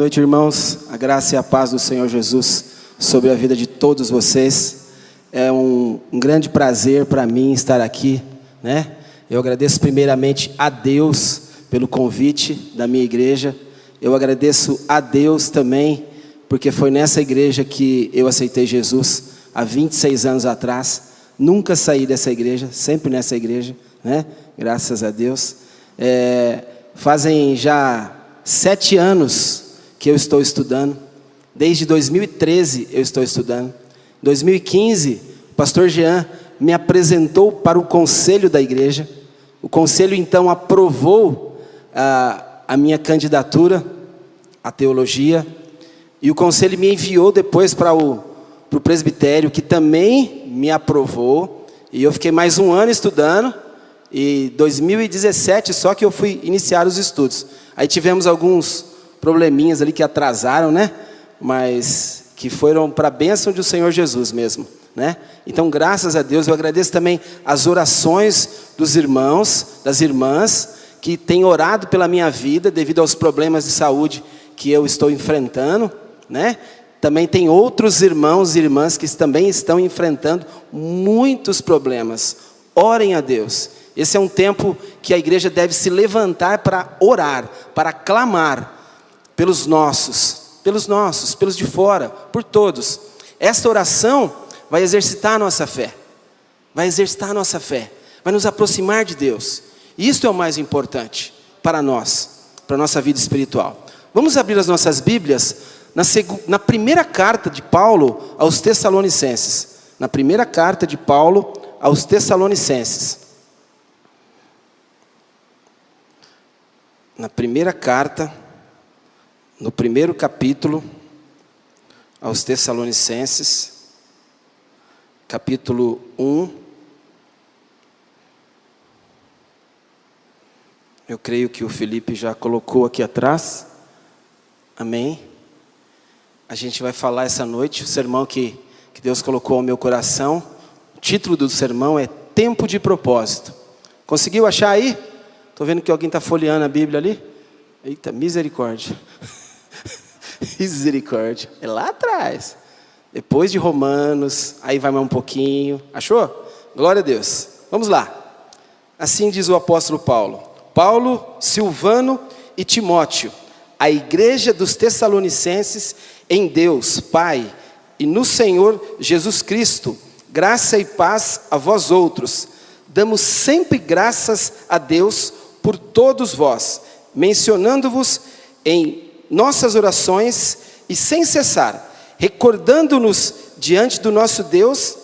noite, irmãos. A graça e a paz do Senhor Jesus sobre a vida de todos vocês. É um grande prazer para mim estar aqui, né? Eu agradeço primeiramente a Deus pelo convite da minha igreja. Eu agradeço a Deus também, porque foi nessa igreja que eu aceitei Jesus há 26 anos atrás. Nunca saí dessa igreja, sempre nessa igreja, né? Graças a Deus. Fazem já 7 anos que eu estou estudando. Desde 2013 eu estou estudando. Em 2015, o pastor Jean me apresentou para o conselho da igreja. O conselho então aprovou a minha candidatura à teologia. E o conselho me enviou depois para o presbitério, que também me aprovou. E eu fiquei mais um ano estudando. E 2017 só que eu fui iniciar os estudos. Aí tivemos alguns probleminhas ali que atrasaram, né? Mas que foram para a bênção do Senhor Jesus mesmo, né? Então, graças a Deus, eu agradeço também as orações dos irmãos, das irmãs, que têm orado pela minha vida devido aos problemas de saúde que eu estou enfrentando, né? Também tem outros irmãos e irmãs que também estão enfrentando muitos problemas. Orem a Deus. Esse é um tempo que a igreja deve se levantar para orar, para clamar pelos nossos, pelos de fora, por todos. Esta oração vai exercitar a nossa fé, vai nos aproximar de Deus. E isto é o mais importante para nós, para a nossa vida espiritual. Vamos abrir as nossas Bíblias na primeira carta de Paulo aos Tessalonicenses. Na primeira carta de Paulo aos Tessalonicenses. Na primeira carta, no primeiro capítulo, aos Tessalonicenses, capítulo 1. Eu creio que o Felipe já colocou aqui atrás. Amém. A gente vai falar essa noite, o sermão que Deus colocou ao meu coração. O título do sermão é Tempo de Propósito. Conseguiu achar aí? Estou vendo que alguém está folheando a Bíblia ali. Eita, misericórdia. Misericórdia. É lá atrás. Depois de Romanos, aí vai mais um pouquinho. Achou? Glória a Deus. Vamos lá. Assim diz o apóstolo Paulo. Paulo, Silvano e Timóteo, a igreja dos Tessalonicenses em Deus, Pai, e no Senhor Jesus Cristo, graça e paz a vós outros. Damos sempre graças a Deus por todos vós, mencionando-vos em nossas orações e sem cessar, recordando-nos diante do nosso Deus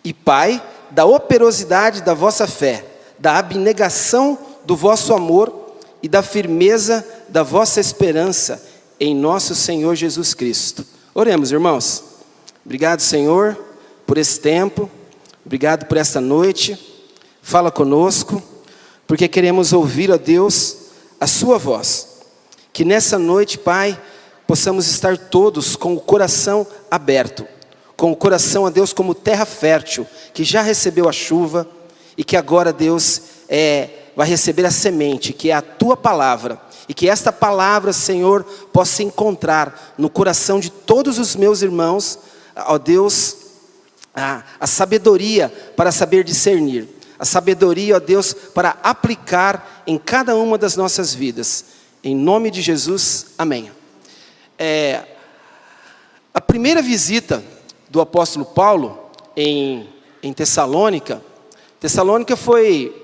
e Pai, da operosidade da vossa fé, da abnegação do vosso amor e da firmeza da vossa esperança em nosso Senhor Jesus Cristo. Oremos, irmãos. Obrigado, Senhor, por esse tempo. Obrigado por esta noite. Fala conosco, porque queremos ouvir, ó Deus, a sua voz. Que nessa noite, Pai, possamos estar todos com o coração aberto, com o coração, ó Deus, como terra fértil, que já recebeu a chuva e que agora, Deus, vai receber a semente, que é a tua palavra. E que esta palavra, Senhor, possa encontrar no coração de todos os meus irmãos, ó Deus, a sabedoria para saber discernir. A sabedoria, ó Deus, para aplicar em cada uma das nossas vidas. Em nome de Jesus, amém. A primeira visita do apóstolo Paulo em Tessalônica, Tessalônica foi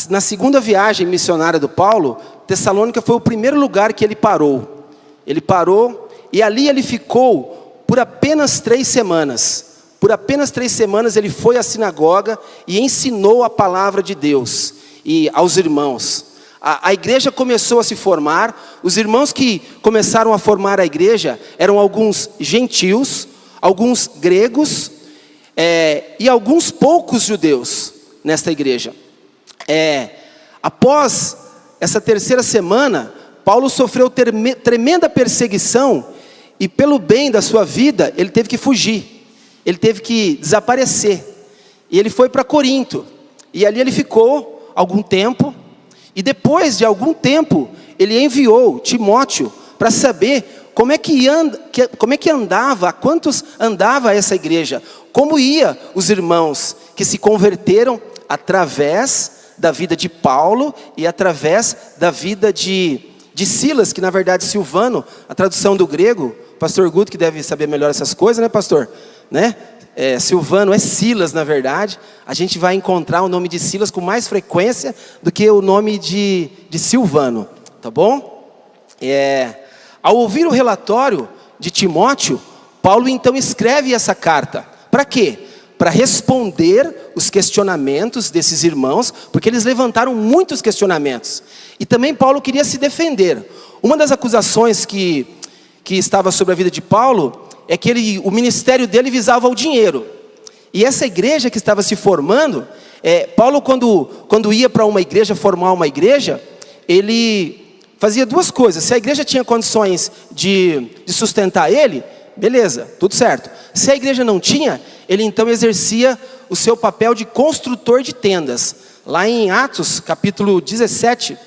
na segunda viagem missionária do Paulo, Tessalônica foi o primeiro lugar que ele parou. Ele parou e ali ele ficou por apenas 3 semanas. Por apenas 3 semanas ele foi à sinagoga e ensinou a palavra de Deus e aos irmãos. A igreja começou a se formar. Os irmãos que começaram a formar a igreja eram alguns gentios, alguns gregos e alguns poucos judeus nesta igreja. Após essa 3ª semana, Paulo sofreu tremenda perseguição e pelo bem da sua vida, ele teve que fugir. Ele teve que desaparecer. E ele foi para Corinto. E ali ele ficou algum tempo, e depois de algum tempo, ele enviou Timóteo para saber como é que andava, a quantos andava essa igreja, como ia os irmãos que se converteram através da vida de Paulo e através da vida de Silas, que na verdade Silvano, a tradução do grego, pastor Guto que deve saber melhor essas coisas, né pastor? Né? Silvano é Silas na verdade. A gente vai encontrar o nome de Silas com mais frequência do que o nome de Silvano, tá bom? Ao ouvir o relatório de Timóteo, Paulo então escreve essa carta. Para quê? Para responder os questionamentos desses irmãos, porque eles levantaram muitos questionamentos. E também Paulo queria se defender. Uma das acusações que estava sobre a vida de Paulo é que o ministério dele visava o dinheiro. E essa igreja que estava se formando, Paulo quando ia para uma igreja, formar uma igreja, ele fazia duas coisas. Se a igreja tinha condições de sustentar ele, beleza, tudo certo. Se a igreja não tinha, ele então exercia o seu papel de construtor de tendas. Lá em Atos, capítulo 17,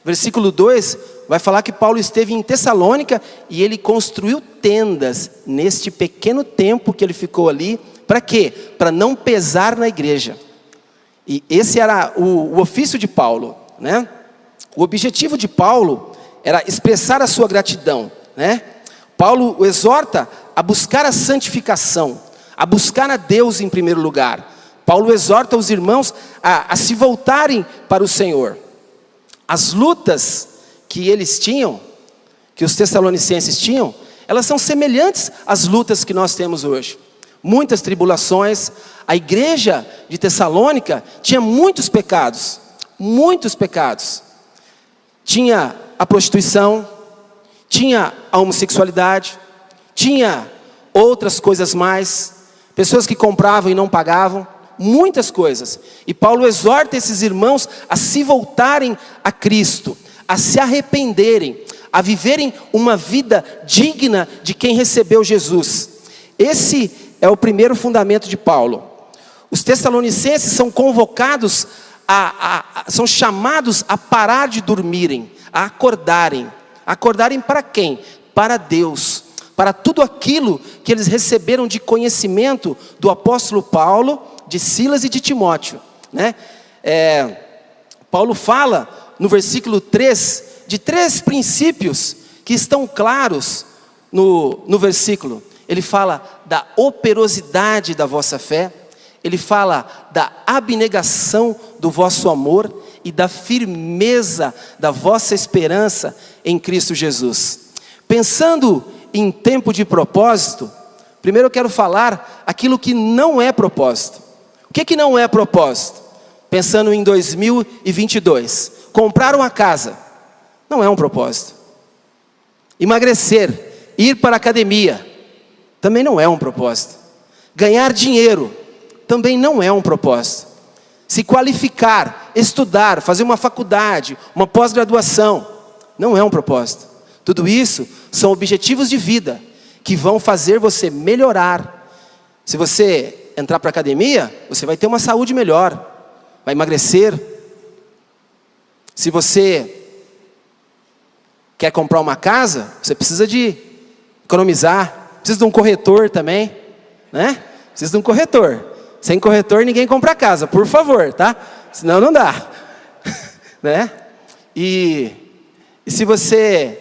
versículo 2, vai falar que Paulo esteve em Tessalônica e ele construiu tendas neste pequeno tempo que ele ficou ali. Para quê? Para não pesar na igreja. E esse era o ofício de Paulo, né? O objetivo de Paulo era expressar a sua gratidão, né? Paulo o exorta a buscar a santificação, a buscar a Deus em primeiro lugar. Paulo exorta os irmãos a se voltarem para o Senhor. As lutas que eles tinham, que os tessalonicenses tinham, elas são semelhantes às lutas que nós temos hoje. Muitas tribulações. A igreja de Tessalônica tinha muitos pecados. Muitos pecados. Tinha a prostituição, tinha a homossexualidade, tinha outras coisas mais, pessoas que compravam e não pagavam, muitas coisas. E Paulo exorta esses irmãos a se voltarem a Cristo, a se arrependerem, a viverem uma vida digna de quem recebeu Jesus. Esse é o primeiro fundamento de Paulo. Os tessalonicenses são convocados, são chamados a parar de dormirem, a acordarem. Acordarem para quem? Para Deus, para tudo aquilo que eles receberam de conhecimento do apóstolo Paulo, de Silas e de Timóteo, né? Paulo fala no versículo 3, de 3 princípios que estão claros no versículo. Ele fala da operosidade da vossa fé, ele fala da abnegação do vosso amor e da firmeza da vossa esperança em Cristo Jesus. Pensando em tempo de propósito, primeiro eu quero falar aquilo que não é propósito. O que não é propósito? Pensando em 2022, comprar uma casa, não é um propósito. Emagrecer, ir para a academia, também não é um propósito. Ganhar dinheiro, também não é um propósito. Se qualificar, estudar, fazer uma faculdade, uma pós-graduação, não é um propósito. Tudo isso são objetivos de vida que vão fazer você melhorar. Se você entrar para a academia, você vai ter uma saúde melhor, vai emagrecer. Se você quer comprar uma casa, você precisa de economizar, precisa de um corretor também, né? Precisa de um corretor. Sem corretor ninguém compra casa, por favor, tá? Senão não dá, né? E se você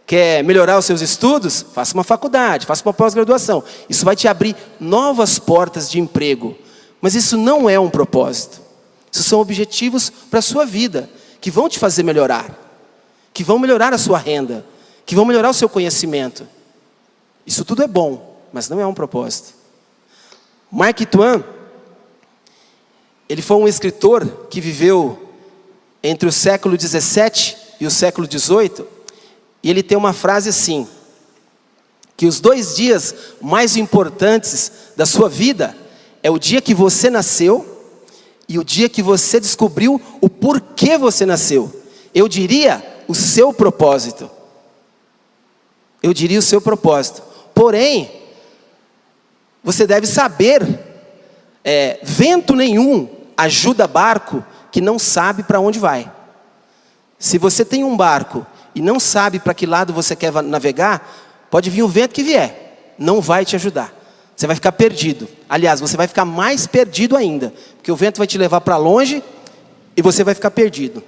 quer melhorar os seus estudos, faça uma faculdade, faça uma pós-graduação. Isso vai te abrir novas portas de emprego. Mas isso não é um propósito. Isso são objetivos para a sua vida, que vão te fazer melhorar, que vão melhorar a sua renda, que vão melhorar o seu conhecimento. Isso tudo é bom, mas não é um propósito. Mark Twain, ele foi um escritor que viveu entre o século 17 e o século 18, e ele tem uma frase assim, que os 2 dias mais importantes da sua vida é o dia que você nasceu e o dia que você descobriu o porquê você nasceu. Eu diria o seu propósito. Eu diria o seu propósito. Porém, você deve saber, vento nenhum ajuda barco que não sabe para onde vai. Se você tem um barco e não sabe para que lado você quer navegar, pode vir o vento que vier, não vai te ajudar. Você vai ficar perdido. Aliás, você vai ficar mais perdido ainda, porque o vento vai te levar para longe e você vai ficar perdido.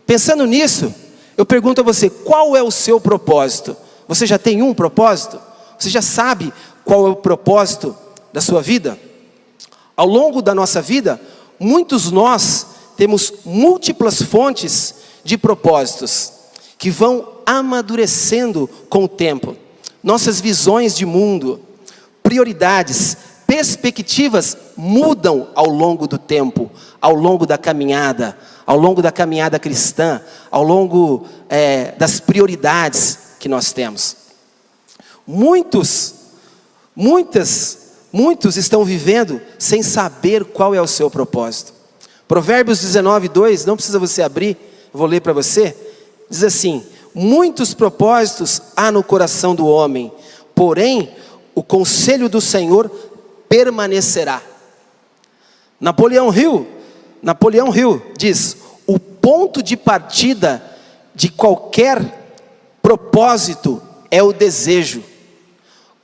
Pensando nisso, eu pergunto a você, qual é o seu propósito? Você já tem um propósito? Você já sabe qual é o propósito da sua vida? Ao longo da nossa vida, muitos nós temos múltiplas fontes de propósitos que vão amadurecendo com o tempo. Nossas visões de mundo, prioridades, perspectivas mudam ao longo do tempo, ao longo da caminhada cristã, ao longo das prioridades que nós temos. Muitos estão vivendo sem saber qual é o seu propósito. Provérbios 19:2, não precisa você abrir, vou ler para você. Diz assim: muitos propósitos há no coração do homem, porém o conselho do Senhor permanecerá. Napoleão Hill diz: o ponto de partida de qualquer propósito é o desejo.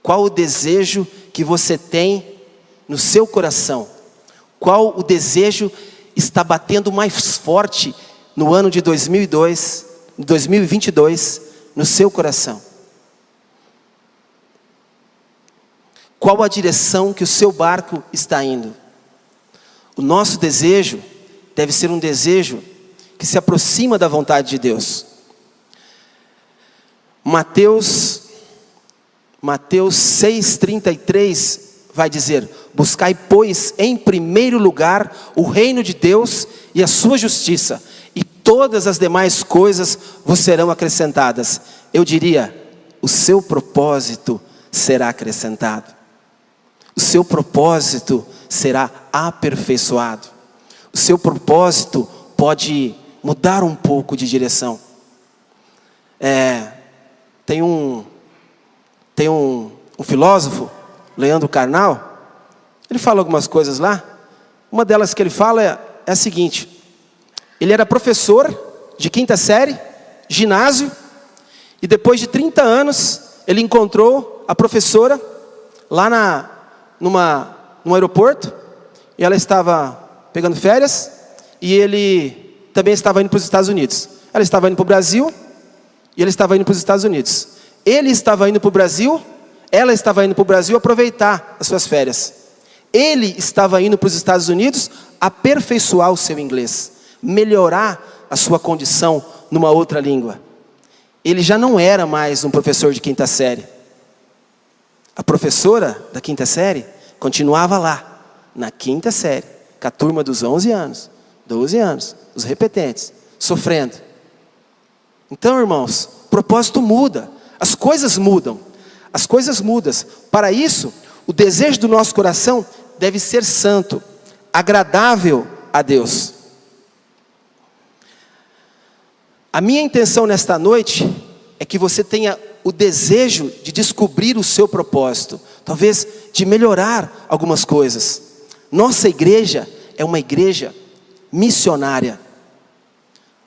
Qual o desejo que você tem no seu coração? Qual o desejo está batendo mais forte no ano de 2022, no seu coração? Qual a direção que o seu barco está indo? O nosso desejo deve ser um desejo que se aproxima da vontade de Deus. Mateus 6:33 vai dizer: buscai, pois, em primeiro lugar o reino de Deus e a sua justiça, e todas as demais coisas vos serão acrescentadas. Eu diria, o seu propósito será acrescentado. O seu propósito será aperfeiçoado. O seu propósito pode mudar um pouco de direção. Tem um filósofo, Leandro Carnal, ele fala algumas coisas lá. Uma delas que ele fala é a seguinte: ele era professor de 5ª série, ginásio, e depois de 30 anos, ele encontrou a professora lá num aeroporto, e ela estava pegando férias, e ele também estava indo para os Estados Unidos. Ela estava indo para o Brasil, e ele estava indo para os Estados Unidos. Ele estava indo para o Brasil, ela estava indo para o Brasil aproveitar as suas férias. Ele estava indo para os Estados Unidos aperfeiçoar o seu inglês, melhorar a sua condição numa outra língua. Ele já não era mais um professor de 5ª série. A professora da 5ª série continuava lá, na 5ª série, com a turma dos 11 anos, 12 anos, os repetentes, sofrendo. Então, irmãos, o propósito muda, as coisas mudam. As coisas mudam. Para isso, o desejo do nosso coração deve ser santo, agradável a Deus. A minha intenção nesta noite é que você tenha o desejo de descobrir o seu propósito, talvez de melhorar algumas coisas. Nossa igreja é uma igreja missionária.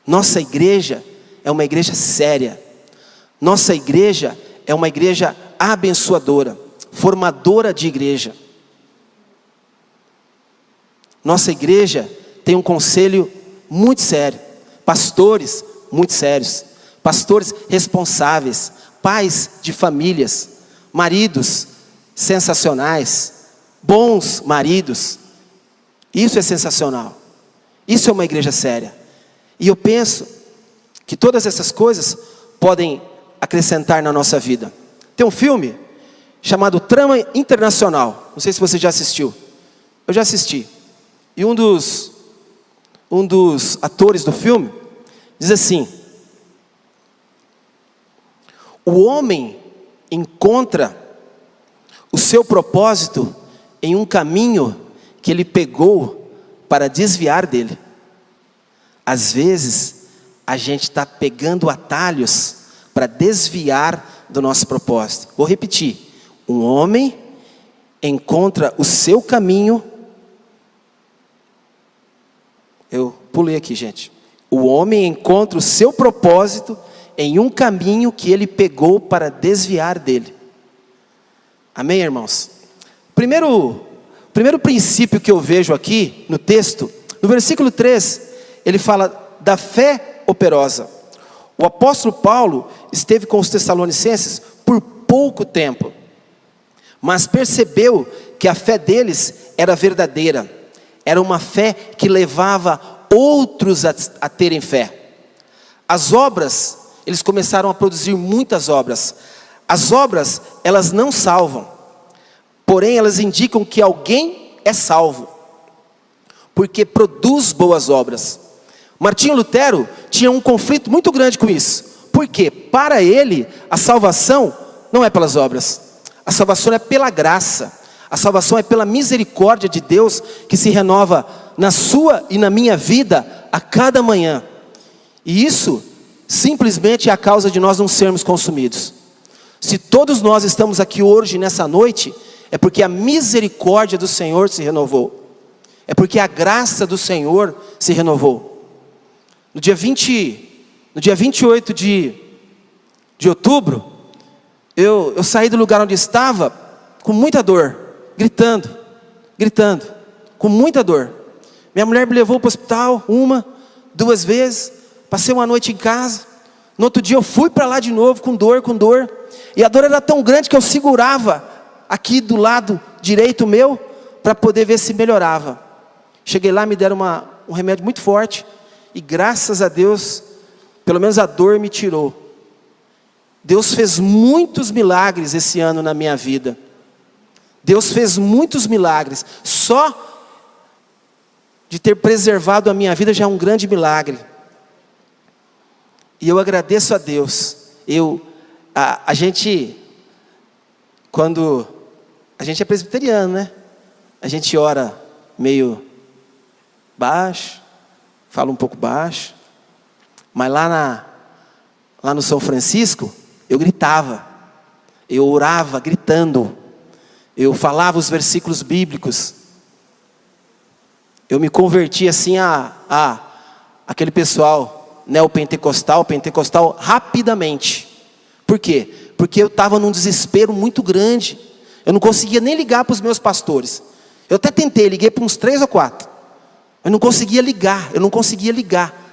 Nossa igreja é uma igreja séria. Nossa igreja é uma igreja abençoadora, formadora de igreja. Nossa igreja tem um conselho muito sério, pastores muito sérios, pastores responsáveis, pais de famílias, maridos sensacionais, bons maridos. Isso é sensacional. Isso é uma igreja séria. E eu penso que todas essas coisas podem acrescentar na nossa vida. Tem um filme chamado Trama Internacional. Não sei se você já assistiu. Eu já assisti. E um dos atores do filme diz assim: o homem encontra o seu propósito em um caminho que ele pegou para desviar dele. Às vezes, a gente está pegando atalhos para desviar do nosso propósito. Vou repetir: um homem encontra o seu caminho Eu pulei aqui, gente. O homem encontra o seu propósito em um caminho que ele pegou para desviar dele. Amém, irmãos? Primeiro princípio que eu vejo aqui no texto, no versículo 3, ele fala da fé operosa. O apóstolo Paulo esteve com os Tessalonicenses por pouco tempo, mas percebeu que a fé deles era verdadeira. Era uma fé que levava outros a terem fé. As obras, eles começaram a produzir muitas obras. As obras, elas não salvam, porém elas indicam que alguém é salvo, porque produz boas obras. Martinho Lutero tinha um conflito muito grande com isso, porque para ele a salvação não é pelas obras, a salvação é pela graça, a salvação é pela misericórdia de Deus, que se renova na sua e na minha vida a cada manhã. E isso simplesmente é a causa de nós não sermos consumidos. Se todos nós estamos aqui hoje, nessa noite, é porque a misericórdia do Senhor se renovou, é porque a graça do Senhor se renovou. No dia 28 de outubro, eu saí do lugar onde estava com muita dor, gritando, com muita dor. Minha mulher me levou para o hospital 1, 2 vezes, passei uma noite em casa. No outro dia eu fui para lá de novo com dor, e a dor era tão grande que eu segurava aqui do lado direito meu, para poder ver se melhorava. Cheguei lá, me deram um remédio muito forte, e graças a Deus, pelo menos a dor me tirou. Deus fez muitos milagres esse ano na minha vida. Deus fez muitos milagres. Só de ter preservado a minha vida já é um grande milagre. E eu agradeço a Deus. A gente, quando a gente é presbiteriano, né? A gente ora meio baixo, fala um pouco baixo. Mas lá no São Francisco, eu gritava. Eu orava gritando. Eu falava os versículos bíblicos. Eu me converti assim aquele pessoal neopentecostal, pentecostal, rapidamente. Por quê? Porque eu estava num desespero muito grande. Eu não conseguia nem ligar para os meus pastores. Eu até tentei, liguei para uns 3 ou 4. Eu não conseguia ligar.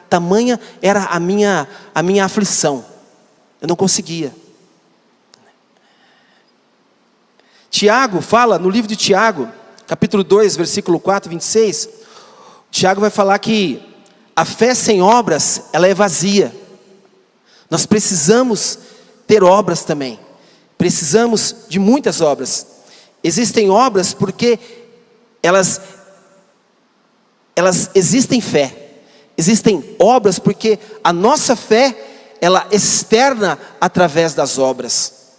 Tamanha era a minha aflição. Eu não conseguia. Tiago fala, no livro de Tiago, capítulo 2, versículo 4, 26, Tiago vai falar que a fé sem obras, ela é vazia. Nós precisamos ter obras também. Precisamos de muitas obras. Existem obras porque elas existem fé. Existem obras porque a nossa fé, ela externa através das obras.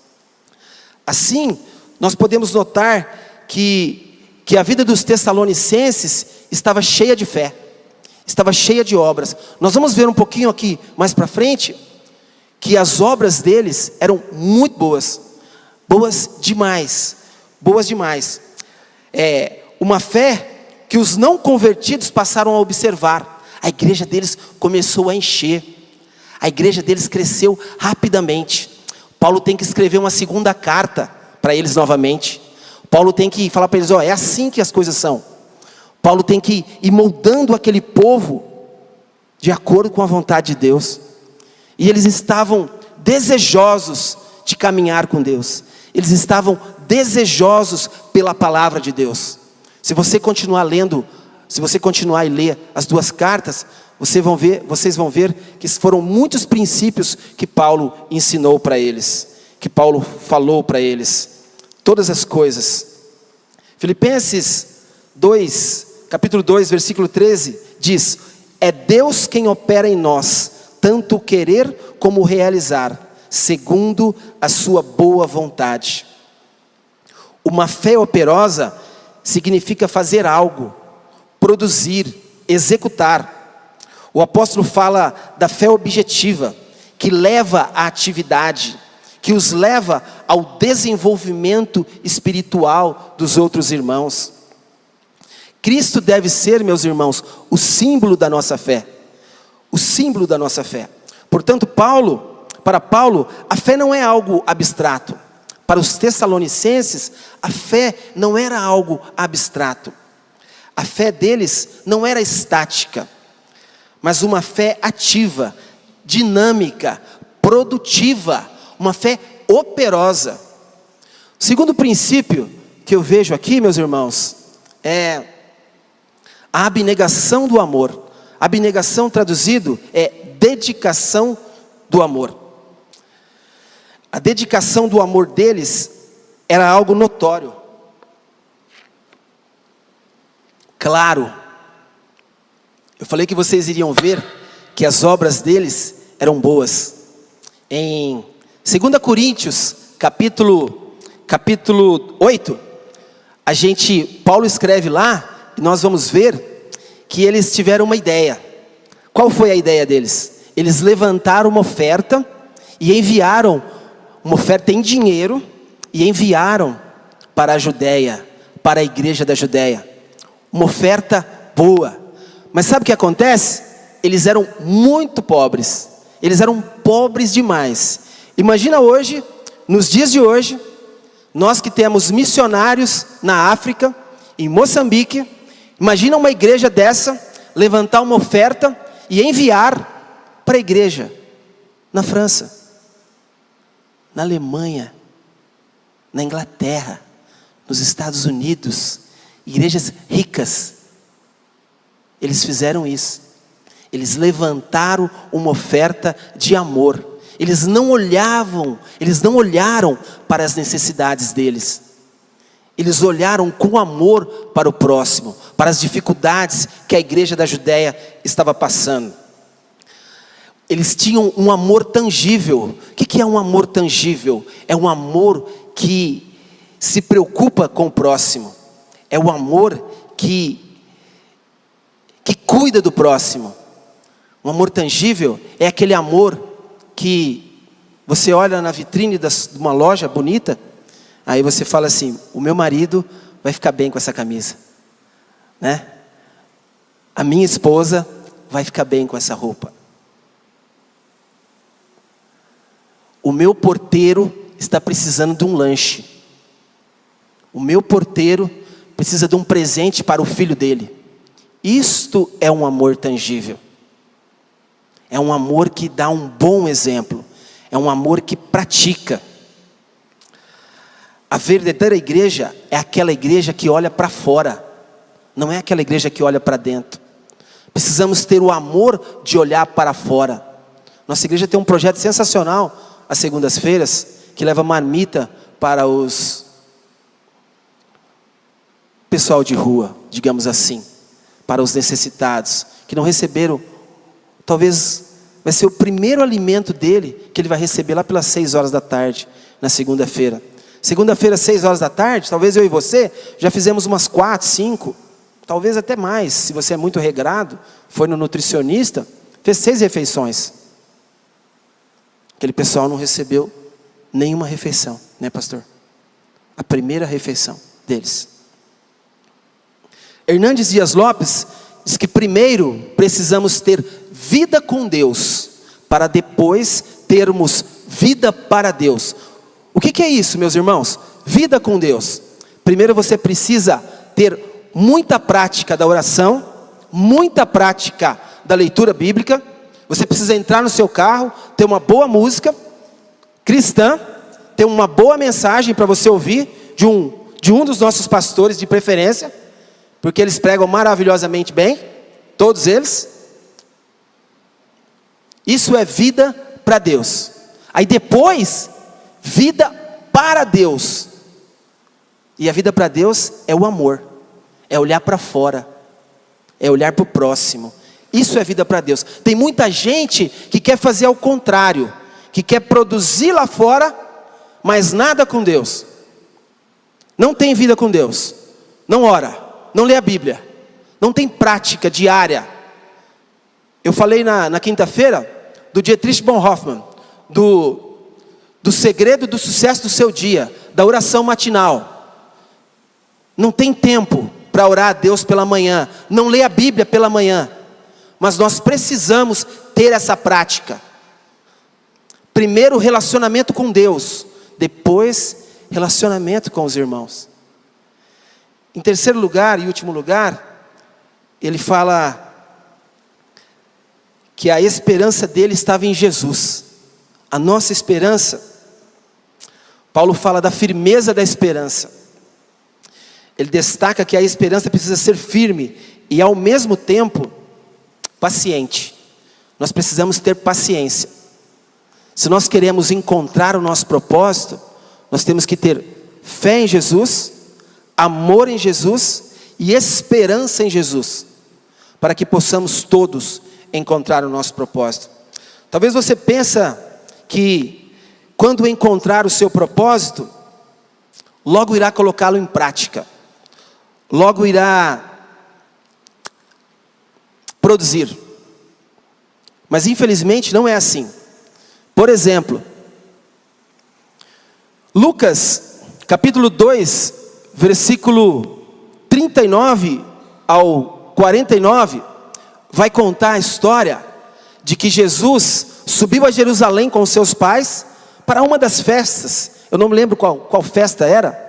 Assim, nós podemos notar que a vida dos Tessalonicenses estava cheia de fé, estava cheia de obras. Nós vamos ver um pouquinho aqui mais para frente, que as obras deles eram muito boas, boas demais. Uma fé que os não convertidos passaram a observar. A igreja deles começou a encher, a igreja deles cresceu rapidamente. Paulo tem que escrever uma segunda carta para eles novamente. Paulo tem que falar para eles, é assim que as coisas são. Paulo tem que ir moldando aquele povo de acordo com a vontade de Deus. E eles estavam desejosos de caminhar com Deus. Eles estavam desejosos pela palavra de Deus. Se você continuar lendo, se você continuar e ler as 2 cartas, vocês vão ver que foram muitos princípios que Paulo ensinou para eles, que Paulo falou para eles, todas as coisas. Filipenses 2, capítulo 2, versículo 13, diz: é Deus quem opera em nós, tanto o querer como o realizar, segundo a sua boa vontade. Uma fé operosa significa fazer algo, produzir, executar. O apóstolo fala da fé objetiva, que leva à atividade, que os leva ao desenvolvimento espiritual dos outros irmãos. Cristo deve ser, meus irmãos, o símbolo da nossa fé. O símbolo da nossa fé. Portanto, para Paulo, a fé não é algo abstrato. Para os tessalonicenses, a fé não era algo abstrato. A fé deles não era estática, mas uma fé ativa, dinâmica, produtiva, uma fé operosa. O segundo princípio que eu vejo aqui, meus irmãos, é a abnegação do amor. Abnegação traduzido é dedicação do amor. A dedicação do amor deles era algo notório, claro. Eu falei que vocês iriam ver que as obras deles eram boas. Em 2 Coríntios, capítulo 8, Paulo escreve lá, e nós vamos ver que eles tiveram uma ideia. Qual foi a ideia deles? Eles levantaram uma oferta e enviaram uma oferta em dinheiro e enviaram para a Judéia, para a igreja da Judéia. Uma oferta boa. Mas sabe o que acontece? Eles eram muito pobres. Eles eram pobres demais. Imagina hoje, nos dias de hoje, nós que temos missionários na África, em Moçambique, imagina uma igreja dessa levantar uma oferta e enviar para a igreja na França, na Alemanha, na Inglaterra, nos Estados Unidos, igrejas ricas. Eles fizeram isso. Eles levantaram uma oferta de amor. Eles não olharam para as necessidades deles. Eles olharam com amor para o próximo, para as dificuldades que a igreja da Judéia estava passando. Eles tinham um amor tangível. O que é um amor tangível? É um amor que se preocupa com o próximo. É um amor que cuida do próximo. Um amor tangível é aquele amor que você olha na vitrine de uma loja bonita, aí você fala assim: o meu marido vai ficar bem com essa camisa, né? A minha esposa vai ficar bem com essa roupa. O meu porteiro está precisando de um lanche. O meu porteiro precisa de um presente para o filho dele. Isto é um amor tangível. É um amor que dá um bom exemplo. É um amor que pratica. A verdadeira igreja é aquela igreja que olha para fora. Não é aquela igreja que olha para dentro. Precisamos ter o amor de olhar para fora. Nossa igreja tem um projeto sensacional às segundas-feiras, que leva marmita para os pessoal de rua, digamos assim, para os necessitados, que não receberam. Talvez vai ser o primeiro alimento dele, que ele vai receber lá pelas 6 horas da tarde, na segunda-feira. Segunda-feira, 6 horas da tarde, talvez eu e você já fizemos umas 4, 5, talvez até mais, se você é muito regrado, foi no nutricionista, fez 6 refeições. Aquele pessoal não recebeu nenhuma refeição, né, pastor? A primeira refeição deles. Hernandes Dias Lopes diz que primeiro precisamos ter vida com Deus, para depois termos vida para Deus. O que é isso, meus irmãos? Vida com Deus. Primeiro você precisa ter muita prática da oração, muita prática da leitura bíblica. Você precisa entrar no seu carro, ter uma boa música cristã, ter uma boa mensagem para você ouvir de um dos nossos pastores de preferência, porque eles pregam maravilhosamente bem, todos eles. Isso é vida para Deus. Aí depois, vida para Deus. E a vida para Deus é o amor, é olhar para fora, é olhar para o próximo. Isso é vida para Deus. Tem muita gente que quer fazer ao contrário, que quer produzir lá fora, mas nada com Deus. Não tem vida com Deus, não ora, não lê a Bíblia, não tem prática diária. Eu falei na quinta-feira do Dietrich Bonhoeffer, do segredo do sucesso do seu dia, da oração matinal. Não tem tempo para orar a Deus pela manhã, não lê a Bíblia pela manhã, mas nós precisamos ter essa prática. Primeiro relacionamento com Deus, depois relacionamento com os irmãos. Em terceiro lugar e último lugar, ele fala que a esperança dele estava em Jesus. A nossa esperança, Paulo fala da firmeza da esperança. Ele destaca que a esperança precisa ser firme e ao mesmo tempo paciente. Nós precisamos ter paciência. Se nós queremos encontrar o nosso propósito, nós temos que ter fé em Jesus, amor em Jesus e esperança em Jesus, para que possamos todos encontrar o nosso propósito. Talvez você pense que quando encontrar o seu propósito, logo irá colocá-lo em prática, logo irá produzir. Mas infelizmente não é assim. Por exemplo, Lucas capítulo 2, versículo 39 ao 49, vai contar a história de que Jesus subiu a Jerusalém com seus pais para uma das festas. Eu não me lembro qual festa era.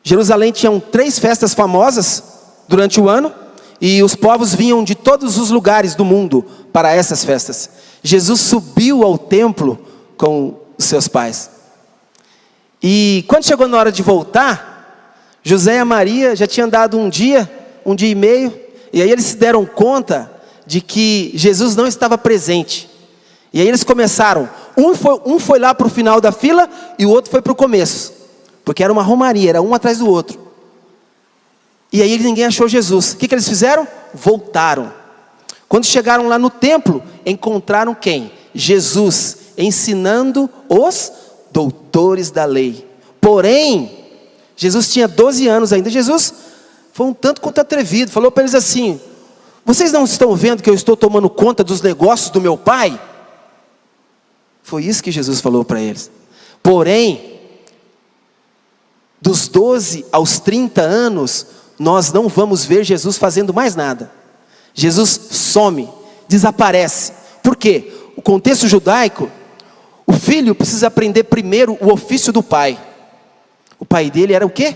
Jerusalém tinha 3 festas famosas durante o ano, e os povos vinham de todos os lugares do mundo para essas festas. Jesus subiu ao templo com os seus pais. E quando chegou na hora de voltar, José e a Maria já tinham andado um dia e meio, e aí eles se deram conta de que Jesus não estava presente. E aí eles começaram, um foi lá para o final da fila e o outro foi para o começo, porque era uma romaria, era um atrás do outro. E aí ninguém achou Jesus. O que eles fizeram? Voltaram. Quando chegaram lá no templo, encontraram quem? Jesus, ensinando os doutores da lei. Porém, Jesus tinha 12 anos ainda. Jesus foi um tanto quanto atrevido, falou para eles assim: vocês não estão vendo que eu estou tomando conta dos negócios do meu pai? Foi isso que Jesus falou para eles. Porém, dos 12 aos 30 anos, nós não vamos ver Jesus fazendo mais nada. Jesus some, desaparece. Por quê? O contexto judaico, o filho precisa aprender primeiro o ofício do pai. O pai dele era o quê?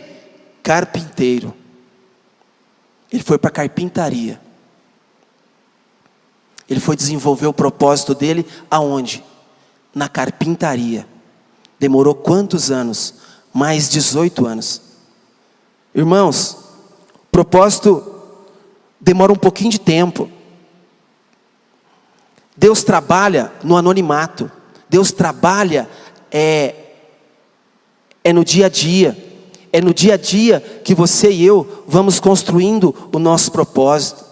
Carpinteiro. Ele foi para a carpintaria. Ele foi desenvolver o propósito dele aonde? Na carpintaria. Demorou quantos anos? Mais 18 anos. Irmãos, propósito demora um pouquinho de tempo. Deus trabalha no anonimato. Deus trabalha no dia a dia. É no dia a dia que você e eu vamos construindo o nosso propósito.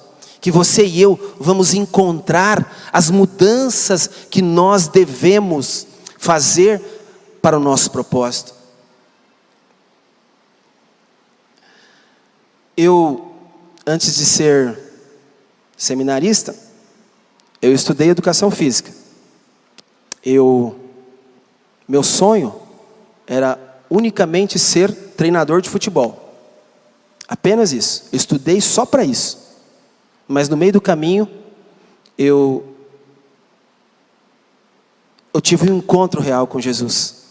Que você e eu vamos encontrar as mudanças que nós devemos fazer para o nosso propósito. Eu, antes de ser seminarista, eu estudei educação física. Meu sonho era unicamente ser treinador de futebol. Apenas isso. Eu estudei só para isso. Mas no meio do caminho, eu tive um encontro real com Jesus.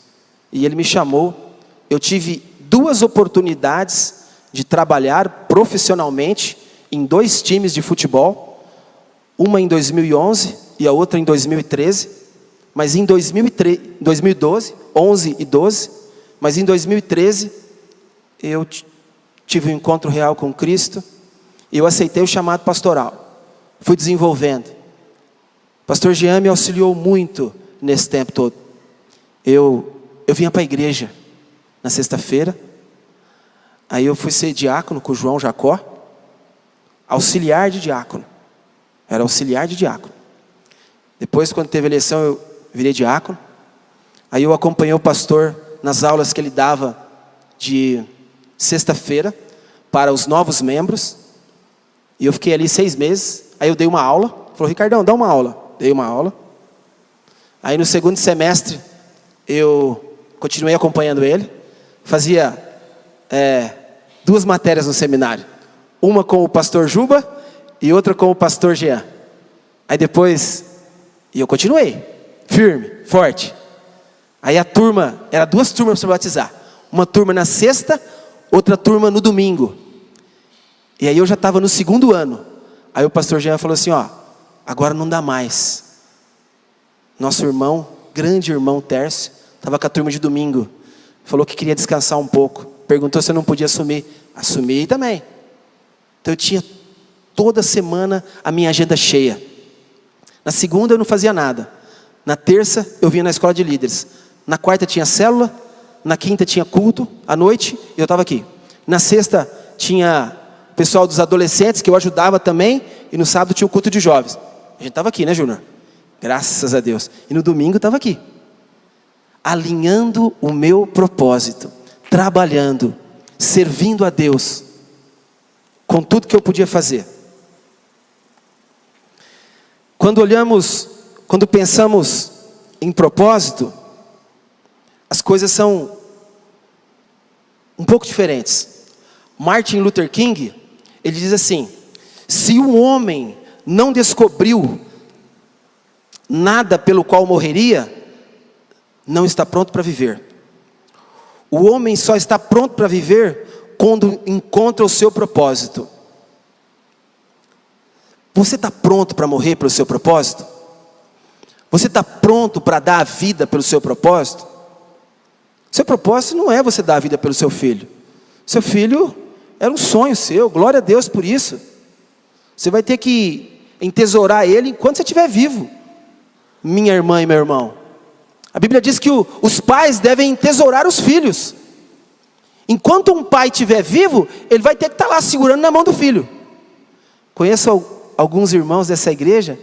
E Ele me chamou. Eu tive 2 oportunidades de trabalhar profissionalmente em 2 times de futebol. Uma em 2011 e a outra em 2013. Mas em 2012, 11 e 12. Mas em 2013, eu tive um encontro real com Cristo. E eu aceitei o chamado pastoral. Fui desenvolvendo. Pastor Jean me auxiliou muito nesse tempo todo. Eu vinha para a igreja na sexta-feira. Aí eu fui ser diácono com o João Jacó. Auxiliar de diácono. Era auxiliar de diácono. Depois, quando teve eleição, eu virei diácono. Aí eu acompanhei o pastor nas aulas que ele dava de sexta-feira para os novos membros. E eu fiquei ali 6 meses. Aí eu dei uma aula. Falou: Ricardão, dá uma aula. Dei uma aula. Aí no segundo semestre, eu continuei acompanhando ele. Fazia 2 matérias no seminário. Uma com o pastor Juba e outra com o pastor Jean. Aí depois, e eu continuei, firme, forte. Aí a turma, era 2 turmas para batizar. Uma turma na sexta, outra turma no domingo. E aí eu já estava no 2º ano. Aí o pastor Jean falou assim, ó, agora não dá mais. Nosso irmão, grande irmão Tércio, estava com a turma de domingo. Falou que queria descansar um pouco. Perguntou se eu não podia assumir. Assumi também. Então eu tinha toda semana a minha agenda cheia. Na segunda eu não fazia nada. Na terça eu vinha na escola de líderes. Na quarta tinha célula. Na quinta tinha culto. À noite eu estava aqui. Na sexta tinha o pessoal dos adolescentes que eu ajudava também. E no sábado tinha o culto de jovens. A gente estava aqui, né, Júnior? Graças a Deus. E no domingo estava aqui. Alinhando o meu propósito. Trabalhando. Servindo a Deus. Com tudo que eu podia fazer. Quando pensamos em propósito, as coisas são um pouco diferentes. Martin Luther King, ele diz assim, se um homem não descobriu nada pelo qual morreria, não está pronto para viver. O homem só está pronto para viver quando encontra o seu propósito. Você está pronto para morrer pelo seu propósito? Você está pronto para dar a vida pelo seu propósito? Seu propósito não é você dar a vida pelo seu filho. Seu filho era um sonho seu, glória a Deus por isso. Você vai ter que entesourar ele enquanto você estiver vivo. Minha irmã e meu irmão. A Bíblia diz que os pais devem entesourar os filhos. Enquanto um pai estiver vivo, ele vai ter que estar lá segurando na mão do filho. Conheço alguns irmãos dessa igreja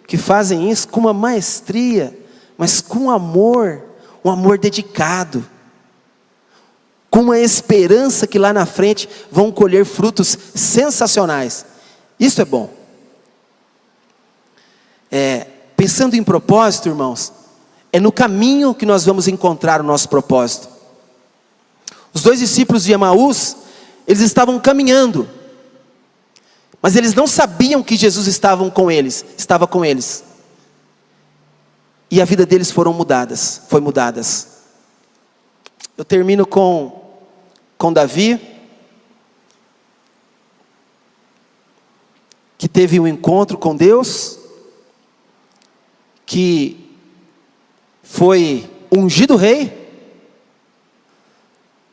que fazem isso com uma maestria, mas com amor, um amor dedicado, com uma esperança que lá na frente vão colher frutos sensacionais. Isso é bom. Pensando em propósito, irmãos, é no caminho que nós vamos encontrar o nosso propósito. Os 2 discípulos de Emaús, eles estavam caminhando, mas eles não sabiam que Jesus estava com eles. E a vida deles foi mudadas. Eu termino com Davi, que teve um encontro com Deus, que foi ungido rei.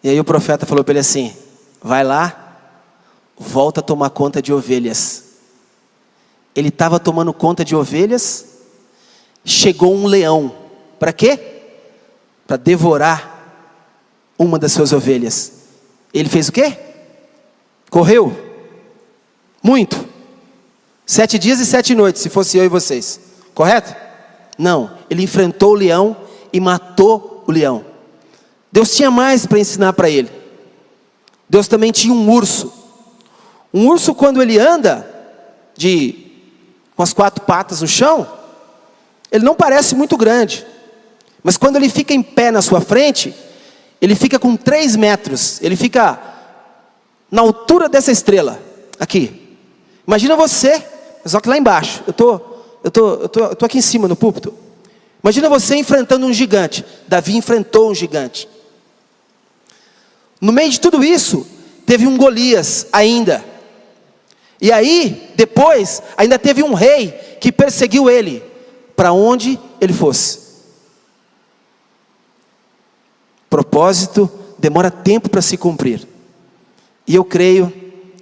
E aí o profeta falou para ele assim, vai lá, volta a tomar conta de ovelhas. Ele estava tomando conta de ovelhas, chegou um leão. Para quê? Para devorar uma das suas ovelhas. Ele fez o quê? Correu. Muito. 7 dias e 7 noites, se fosse eu e vocês. Correto? Não. Ele enfrentou o leão e matou o leão. Deus tinha mais para ensinar para ele. Deus também tinha um urso. Um urso, quando ele anda com as 4 patas no chão, ele não parece muito grande. Mas quando ele fica em pé na sua frente, ele fica com 3 metros. Ele fica na altura dessa estrela. Aqui. Imagina você, só que lá embaixo. Eu tô aqui em cima no púlpito. Imagina você enfrentando um gigante. Davi enfrentou um gigante. No meio de tudo isso, teve um Golias ainda. E aí, depois, ainda teve um rei que perseguiu ele, para onde ele fosse. Propósito demora tempo para se cumprir. E eu creio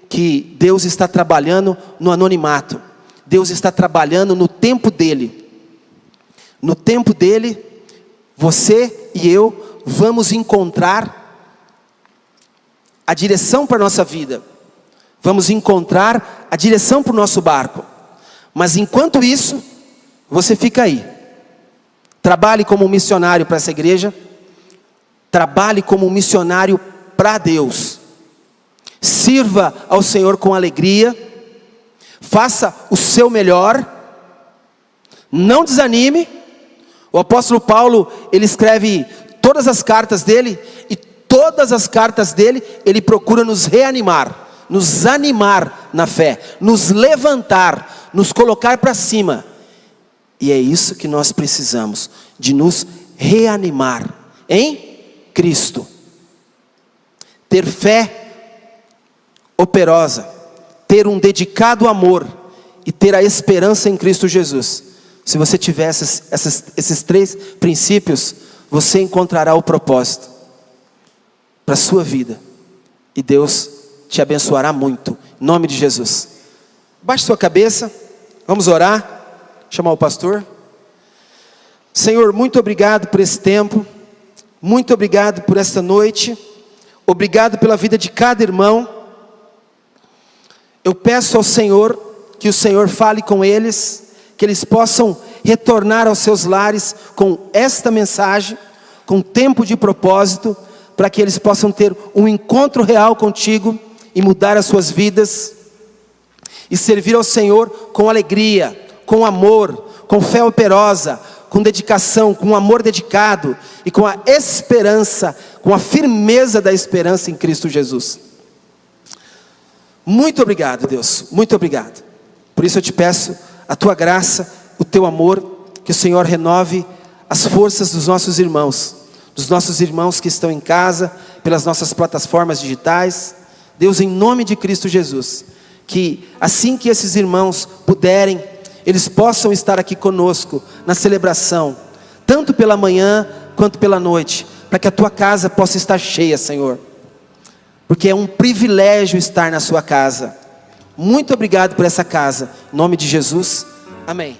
que Deus está trabalhando no anonimato. Deus está trabalhando no tempo dele. No tempo dele, você e eu vamos encontrar a direção para a nossa vida. Vamos encontrar a direção para o nosso barco. Mas enquanto isso, você fica aí. Trabalhe como um missionário para essa igreja. Trabalhe como um missionário para Deus. Sirva ao Senhor com alegria. Faça o seu melhor. Não desanime. O apóstolo Paulo, ele escreve todas as cartas dele. E todas as cartas dele, ele procura nos reanimar, nos animar na fé, nos levantar, nos colocar para cima. E é isso que nós precisamos, de nos reanimar em Cristo. Ter fé operosa, ter um dedicado amor e ter a esperança em Cristo Jesus. Se você tiver esses 3 princípios, você encontrará o propósito para a sua vida. E Deus te abençoará muito. Em nome de Jesus. Baixe sua cabeça. Vamos orar. Chamar o pastor. Senhor, muito obrigado por esse tempo. Muito obrigado por esta noite. Obrigado pela vida de cada irmão. Eu peço ao Senhor que o Senhor fale com eles, que eles possam retornar aos seus lares com esta mensagem, com tempo de propósito, para que eles possam ter um encontro real contigo e mudar as suas vidas e servir ao Senhor com alegria, com amor, com fé operosa, com dedicação, com amor dedicado e com a esperança, com a firmeza da esperança em Cristo Jesus. Muito obrigado, Deus, muito obrigado. Por isso eu te peço a tua graça, o teu amor, que o Senhor renove as forças dos nossos irmãos que estão em casa, pelas nossas plataformas digitais. Deus, em nome de Cristo Jesus, que assim que esses irmãos puderem, eles possam estar aqui conosco na celebração, tanto pela manhã quanto pela noite, para que a tua casa possa estar cheia, Senhor, porque é um privilégio estar na sua casa. Muito obrigado por essa casa, em nome de Jesus, amém.